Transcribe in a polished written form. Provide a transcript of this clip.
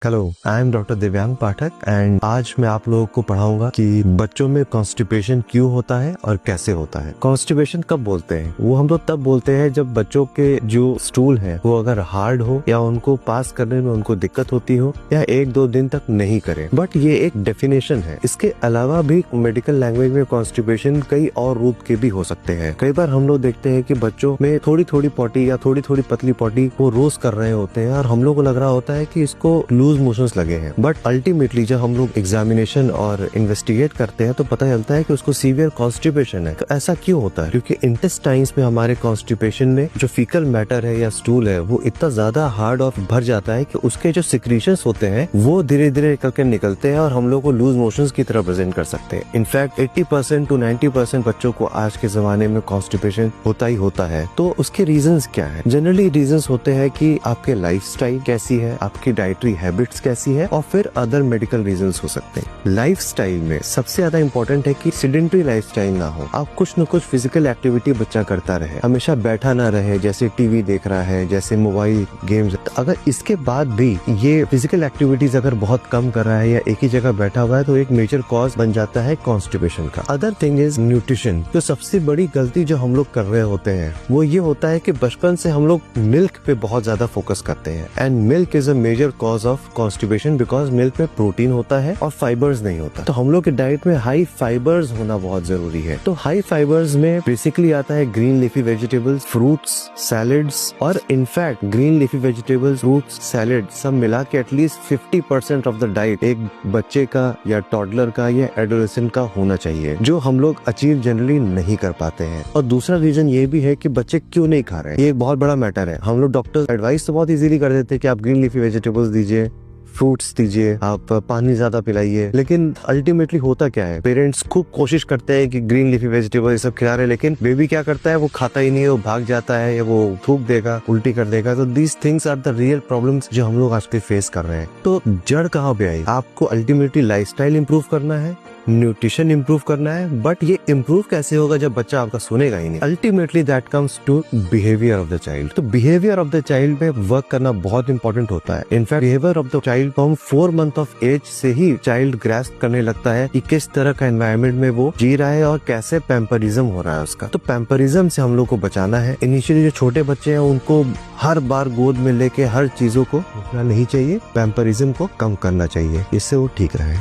Hello, I am doctor दिव्यांग पाठक and आज मैं आप लोगों को पढ़ाऊंगा कि बच्चों में कॉन्स्टिपेशन क्यों होता है और कैसे होता है। कॉन्स्टिपेशन कब बोलते हैं? वो हम लोग तब बोलते हैं जब बच्चों के जो स्टूल है वो अगर हार्ड हो या उनको पास करने में उनको दिक्कत होती हो या 1-2 दिन तक नहीं करे। बट ये एक डेफिनेशन है। इसके अलावा भी मेडिकल लैंग्वेज में कॉन्स्टिपेशन कई और रूप के भी हो सकते हैं। कई बार हम लोग देखते हैं कि बच्चों में थोड़ी थोड़ी पॉटी या थोड़ी थोड़ी पतली पॉटी वो रोज कर रहे होते हैं और हम लोग को लग रहा होता है कि इसको लूज मोशंस लगे हैं। बट अल्टीमेटली जब हम लोग एग्जामिनेशन और इन्वेस्टिगेट करते हैं तो पता चलता है कि उसको सीवियर कॉन्स्टिपेशन है। तो ऐसा क्यों होता है? क्योंकि इंटेस्टाइन्स में हमारे कॉन्स्टिपेशन में जो फीकल मैटर है या स्टूल है वो इतना ज्यादा हार्ड और भर जाता है कि उसके जो सिक्रीशंस होते हैं वो धीरे धीरे करके निकलते हैं और हम लोग को लूज मोशंस की तरह प्रेजेंट कर सकते हैं। इनफैक्ट 80% to 90% बच्चों को आज के जमाने में कॉन्स्टिपेशन होता ही होता है। तो उसके रीजंस क्या है? जनरली रीजंस होते हैं कि आपके लाइफस्टाइल कैसी है, आपकी डाइटरी हैबिट्स कैसी है और फिर अदर मेडिकल रीजंस हो सकते हैं। लाइफस्टाइल में सबसे ज्यादा इंपॉर्टेंट है कि सेडेंटरी लाइफस्टाइल ना हो। आप कुछ न कुछ फिजिकल एक्टिविटी बच्चा करता रहे, हमेशा बैठा ना रहे, जैसे टीवी देख रहा है, जैसे मोबाइल गेम्स। अगर इसके बाद भी ये फिजिकल एक्टिविटीज अगर बहुत कम कर रहा है या एक ही जगह बैठा हुआ है तो एक मेजर कॉज बन जाता है कॉन्स्टिपेशन का। Other thing is nutrition. तो सबसे बड़ी गलती जो हम लोग कर रहे होते हैं वो ये होता है कि बचपन से हम लोग मिल्क पे बहुत ज्यादा फोकस करते हैं and milk is a major cause of constipation because milk में प्रोटीन होता है और फाइबर्स नहीं होता। तो हम लोग के डाइट में हाई फाइबर्स होना बहुत जरूरी है। तो हाई फाइबर्स में बेसिकली आता है green leafy vegetables, fruits, salads और in fact green leafy vegetables, fruits, salad सब मिला के एटलीस्ट 50% ऑफ द डाइट एक बच्चे का या टॉडलर का या एडोलेसेंट का होना चाहिए, जो हम लोग अचीव जनरली नहीं कर पाते हैं। और दूसरा रीजन ये भी है कि बच्चे क्यों नहीं खा रहे हैं। ये एक बहुत बड़ा मैटर है। हम लोग डॉक्टर्स एडवाइस तो बहुत इजीली कर देते हैं कि आप ग्रीन लीफी वेजिटेबल्स दीजिए, फ्रूट्स दीजिए, आप पानी ज्यादा पिलाइए, लेकिन अल्टीमेटली होता क्या है? पेरेंट्स खूब कोशिश करते हैं कि ग्रीन लीफी वेजिटेबल ये सब खिला रहे, लेकिन बेबी क्या करता है? वो खाता ही नहीं है, वो भाग जाता है या वो थूक देगा, उल्टी कर देगा। तो these things are the real problems जो हम लोग आजकल फेस कर रहे हैं। तो जड़ कहाँ पे आई? आपको अल्टीमेटली लाइफस्टाइल इंप्रूव करना है, न्यूट्रिशन इंप्रूव करना है। बट ये इंप्रूव कैसे होगा जब बच्चा आपका सुनेगा ही नहीं? Ultimately that comes to behaviour of the child. तो बिहेवियर ऑफ द चाइल्ड में वर्क करना बहुत इंपॉर्टेंट होता है। In fact behaviour of the child को हम 4 मंथ ऑफ एज से ही चाइल्ड ग्रास्प करने लगता है कि किस तरह का एनवायरनमेंट में वो जी रहा है और कैसे पैम्परिज्म हो रहा है उसका। तो पैम्परिज्म से हम लोग को बचाना है। इनिशियली जो छोटे बच्चे हैं उनको हर बार गोद में लेके हर चीजों को रोकना नहीं चाहिए, पैम्परिज्म को कम करना चाहिए, इससे वो ठीक रहे।